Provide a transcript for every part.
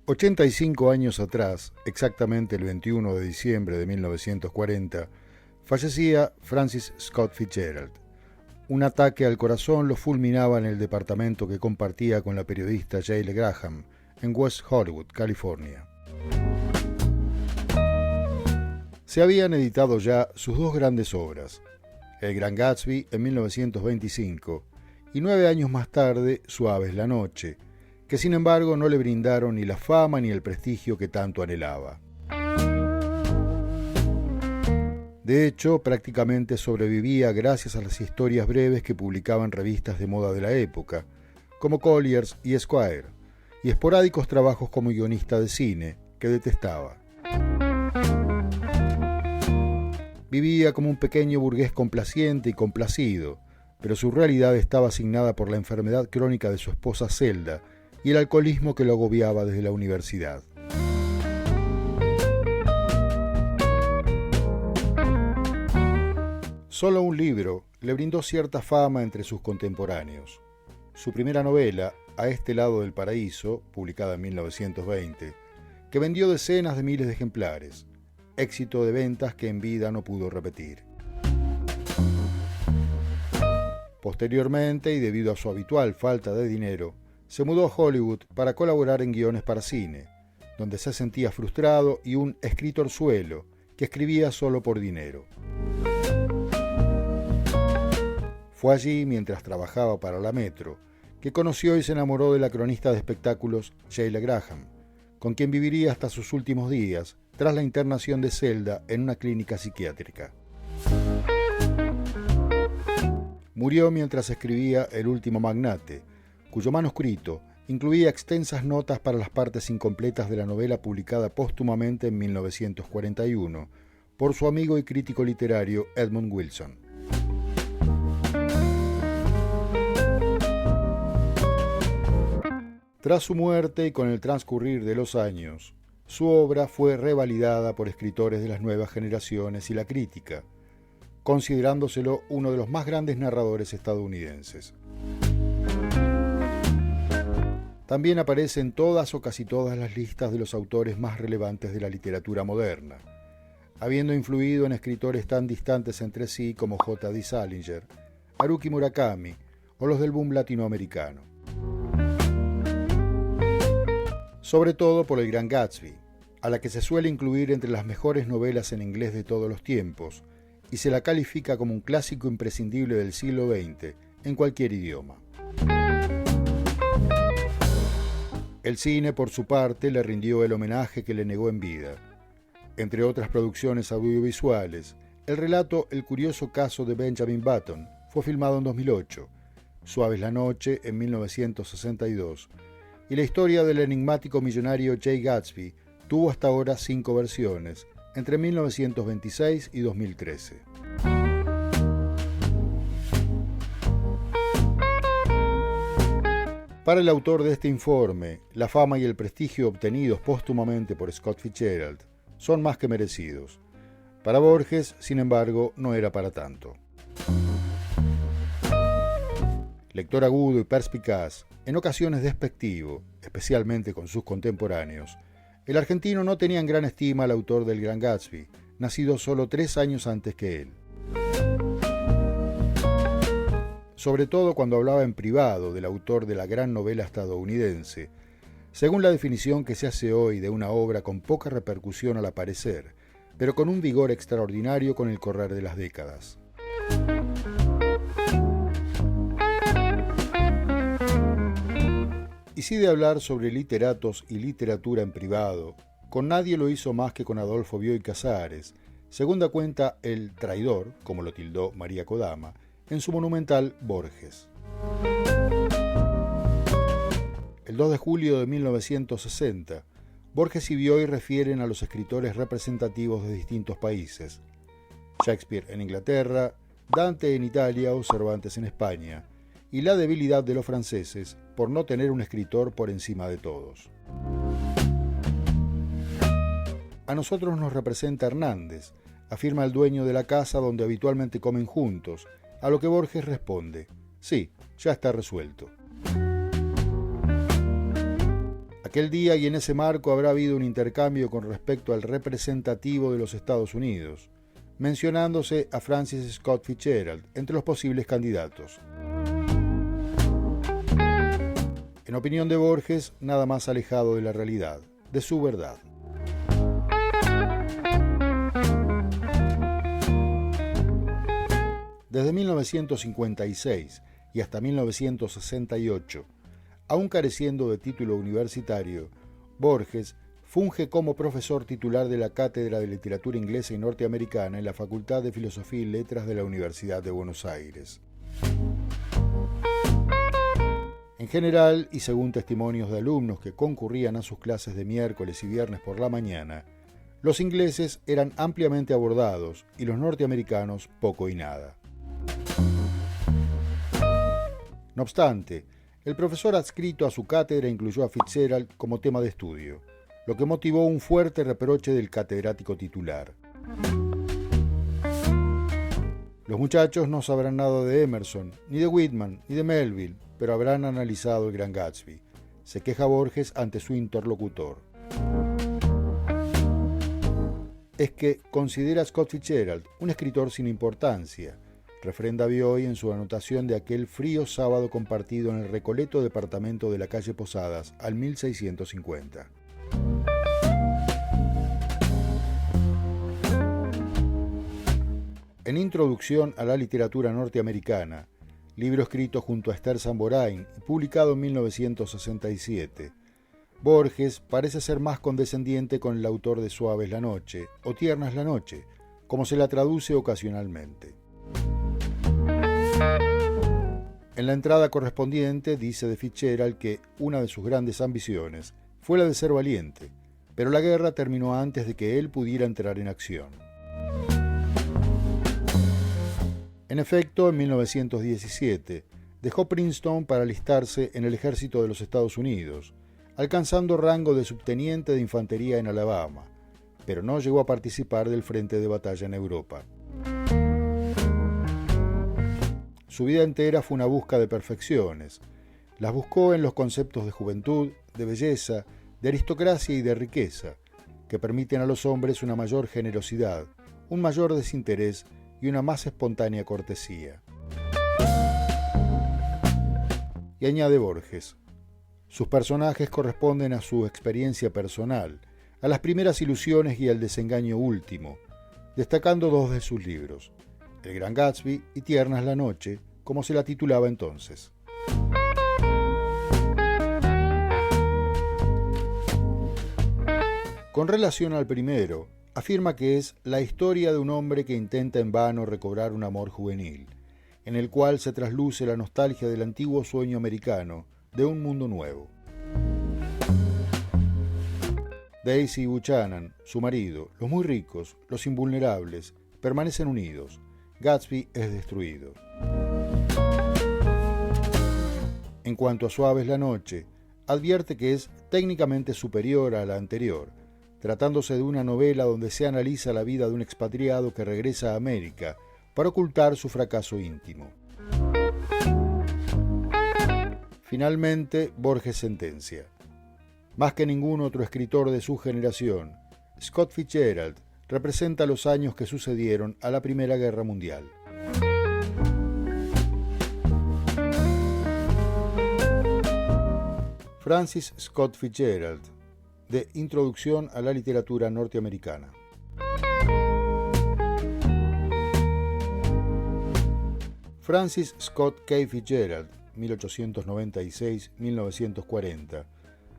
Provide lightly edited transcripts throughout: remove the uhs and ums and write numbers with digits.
85 años atrás, exactamente el 21 de diciembre de 1940, fallecía Francis Scott Fitzgerald. Un ataque al corazón lo fulminaba en el departamento que compartía con la periodista Jayla Graham en West Hollywood, California. Se habían editado ya sus dos grandes obras, El Gran Gatsby en 1925 y 9 años más tarde Suave es la noche, que sin embargo no le brindaron ni la fama ni el prestigio que tanto anhelaba. De hecho, prácticamente sobrevivía gracias a las historias breves que publicaban revistas de moda de la época, como Collier's y Esquire, y esporádicos trabajos como guionista de cine, que detestaba. Vivía como un pequeño burgués complaciente y complacido, pero su realidad estaba asignada por la enfermedad crónica de su esposa Zelda y el alcoholismo que lo agobiaba desde la universidad. Solo un libro le brindó cierta fama entre sus contemporáneos. Su primera novela, A este lado del paraíso, publicada en 1920, que vendió decenas de miles de ejemplares, éxito de ventas que en vida no pudo repetir. Posteriormente, y debido a su habitual falta de dinero, se mudó a Hollywood para colaborar en guiones para cine, donde se sentía frustrado y un escritorzuelo que escribía solo por dinero. Fue allí, mientras trabajaba para la Metro, que conoció y se enamoró de la cronista de espectáculos Jayla Graham, con quien viviría hasta sus últimos días, tras la internación de Zelda en una clínica psiquiátrica. Murió mientras escribía El último magnate, cuyo manuscrito incluía extensas notas para las partes incompletas de la novela publicada póstumamente en 1941 por su amigo y crítico literario Edmund Wilson. Tras su muerte y con el transcurrir de los años, su obra fue revalidada por escritores de las nuevas generaciones y la crítica, considerándoselo uno de los más grandes narradores estadounidenses. También aparece en todas o casi todas las listas de los autores más relevantes de la literatura moderna, habiendo influido en escritores tan distantes entre sí como J.D. Salinger, Haruki Murakami o los del boom latinoamericano. Sobre todo por El Gran Gatsby, a la que se suele incluir entre las mejores novelas en inglés de todos los tiempos, y se la califica como un clásico imprescindible del siglo XX en cualquier idioma. El cine, por su parte, le rindió el homenaje que le negó en vida. Entre otras producciones audiovisuales, el relato El curioso caso de Benjamin Button fue filmado en 2008, Suave es la noche en 1962, y la historia del enigmático millonario Jay Gatsby tuvo hasta ahora 5 versiones, entre 1926 y 2013. Para el autor de este informe, la fama y el prestigio obtenidos póstumamente por Scott Fitzgerald son más que merecidos. Para Borges, sin embargo, no era para tanto. Lector agudo y perspicaz, en ocasiones despectivo, especialmente con sus contemporáneos, el argentino no tenía en gran estima al autor del Gran Gatsby, nacido solo 3 años antes que él. Sobre todo cuando hablaba en privado del autor de la gran novela estadounidense, según la definición que se hace hoy de una obra con poca repercusión al aparecer, pero con un vigor extraordinario con el correr de las décadas. Y si de hablar sobre literatos y literatura en privado, con nadie lo hizo más que con Adolfo Bioy Casares, según da cuenta el traidor, como lo tildó María Kodama, en su monumental Borges. El 2 de julio de 1960, Borges y Bioy refieren a los escritores representativos de distintos países: Shakespeare en Inglaterra, Dante en Italia o Cervantes en España, y la debilidad de los franceses por no tener un escritor por encima de todos. A nosotros nos representa Hernández, afirma el dueño de la casa donde habitualmente comen juntos, a lo que Borges responde: sí, ya está resuelto. aquel día y en ese marco habrá habido un intercambio con respecto al representativo de los Estados Unidos, mencionándose a Francis Scott Fitzgerald entre los posibles candidatos. En opinión de Borges, nada más alejado de la realidad, de su verdad. Desde 1956 y hasta 1968, aún careciendo de título universitario, Borges funge como profesor titular de la Cátedra de Literatura Inglesa y Norteamericana en la Facultad de Filosofía y Letras de la Universidad de Buenos Aires. En general, y según testimonios de alumnos que concurrían a sus clases de miércoles y viernes por la mañana, los ingleses eran ampliamente abordados y los norteamericanos poco y nada. No obstante, el profesor adscrito a su cátedra incluyó a Fitzgerald como tema de estudio, lo que motivó un fuerte reproche del catedrático titular. Los muchachos no sabrán nada de Emerson, ni de Whitman, ni de Melville, pero habrán analizado el Gran Gatsby, se queja Borges ante su interlocutor. Es que considera a Scott Fitzgerald un escritor sin importancia, refrenda Bioy en su anotación de aquel frío sábado compartido en el recoleto departamento de la calle Posadas al 1650. En Introducción a la literatura norteamericana, libro escrito junto a Esther Samborain y publicado en 1967, Borges parece ser más condescendiente con el autor de Suave es la noche o Tierna es la noche, como se la traduce ocasionalmente. En la entrada correspondiente dice de Fitzgerald que una de sus grandes ambiciones fue la de ser valiente, pero la guerra terminó antes de que él pudiera entrar en acción. En efecto, en 1917 dejó Princeton para alistarse en el ejército de los Estados Unidos, alcanzando rango de subteniente de infantería en Alabama, pero no llegó a participar del frente de batalla en Europa. Su vida entera fue una busca de perfecciones. Las buscó en los conceptos de juventud, de belleza, de aristocracia y de riqueza, que permiten a los hombres una mayor generosidad, un mayor desinterés y una más espontánea cortesía. Y añade Borges, sus personajes corresponden a su experiencia personal, a las primeras ilusiones y al desengaño último, destacando dos de sus libros, El Gran Gatsby y Tierna es la noche, como se la titulaba entonces. Con relación al primero, afirma que es la historia de un hombre que intenta en vano recobrar un amor juvenil, en el cual se trasluce la nostalgia del antiguo sueño americano de un mundo nuevo. Daisy Buchanan, su marido, los muy ricos, los invulnerables, permanecen unidos. Gatsby es destruido. En cuanto a Suave es la noche, advierte que es técnicamente superior a la anterior, tratándose de una novela donde se analiza la vida de un expatriado que regresa a América para ocultar su fracaso íntimo. Finalmente, Borges sentencia: más que ningún otro escritor de su generación, Scott Fitzgerald representa los años que sucedieron a la Primera Guerra Mundial. Francis Scott Fitzgerald, de Introducción a la literatura norteamericana. Francis Scott K. Fitzgerald, 1896-1940,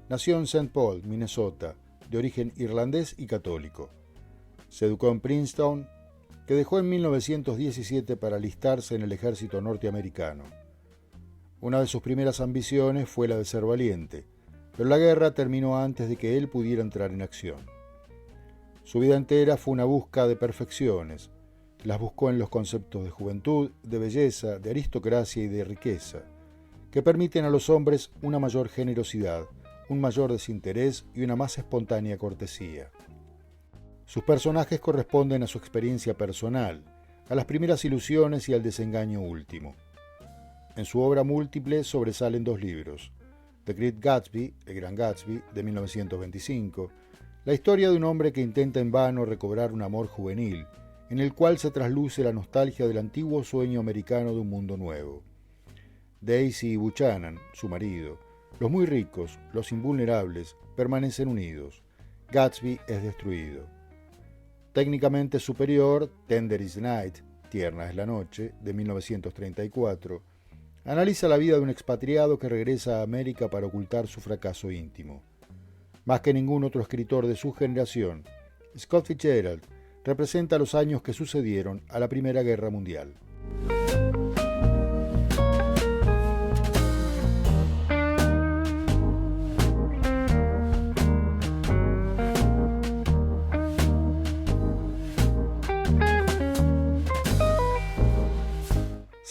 nació en St. Paul, Minnesota, de origen irlandés y católico. Se educó en Princeton, que dejó en 1917 para alistarse en el ejército norteamericano. Una de sus primeras ambiciones fue la de ser valiente, pero la guerra terminó antes de que él pudiera entrar en acción. Su vida entera fue una búsqueda de perfecciones. Las buscó en los conceptos de juventud, de belleza, de aristocracia y de riqueza, que permiten a los hombres una mayor generosidad, un mayor desinterés y una más espontánea cortesía. Sus personajes corresponden a su experiencia personal, a las primeras ilusiones y al desengaño último. En su obra múltiple sobresalen dos libros, The Great Gatsby, El Gran Gatsby, de 1925, la historia de un hombre que intenta en vano recobrar un amor juvenil, en el cual se trasluce la nostalgia del antiguo sueño americano de un mundo nuevo. Daisy Buchanan, su marido, los muy ricos, los invulnerables, permanecen unidos. Gatsby es destruido. Técnicamente superior, Tender is the Night, Tierna es la noche, de 1934, analiza la vida de un expatriado que regresa a América para ocultar su fracaso íntimo. Más que ningún otro escritor de su generación, Scott Fitzgerald representa los años que sucedieron a la Primera Guerra Mundial.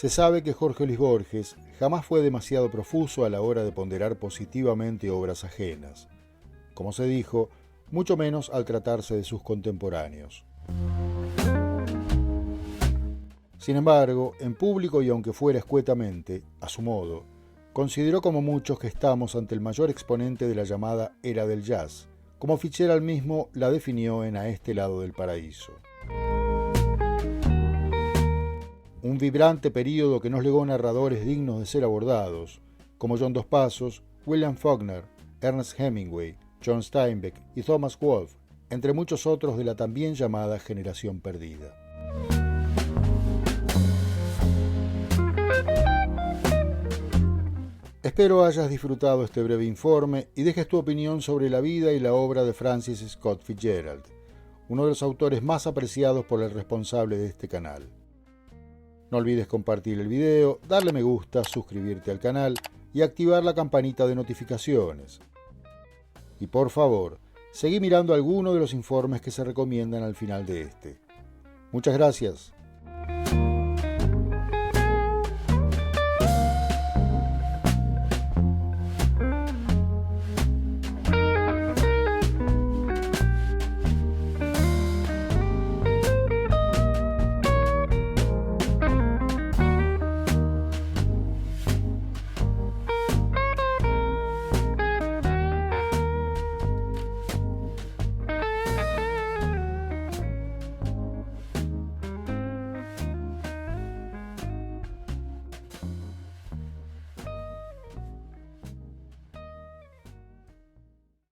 Se sabe que Jorge Luis Borges jamás fue demasiado profuso a la hora de ponderar positivamente obras ajenas. Como se dijo, mucho menos al tratarse de sus contemporáneos. Sin embargo, en público y aunque fuera escuetamente, a su modo, consideró como muchos que estamos ante el mayor exponente de la llamada era del jazz, como Fitzgerald mismo la definió en A este lado del paraíso. Un vibrante período que nos legó narradores dignos de ser abordados, como John Dos Passos, William Faulkner, Ernest Hemingway, John Steinbeck y Thomas Wolfe, entre muchos otros de la también llamada generación perdida. Espero hayas disfrutado este breve informe y dejes tu opinión sobre la vida y la obra de Francis Scott Fitzgerald, uno de los autores más apreciados por el responsable de este canal. No olvides compartir el video, darle me gusta, suscribirte al canal y activar la campanita de notificaciones. Y por favor, seguí mirando alguno de los informes que se recomiendan al final de este. Muchas gracias.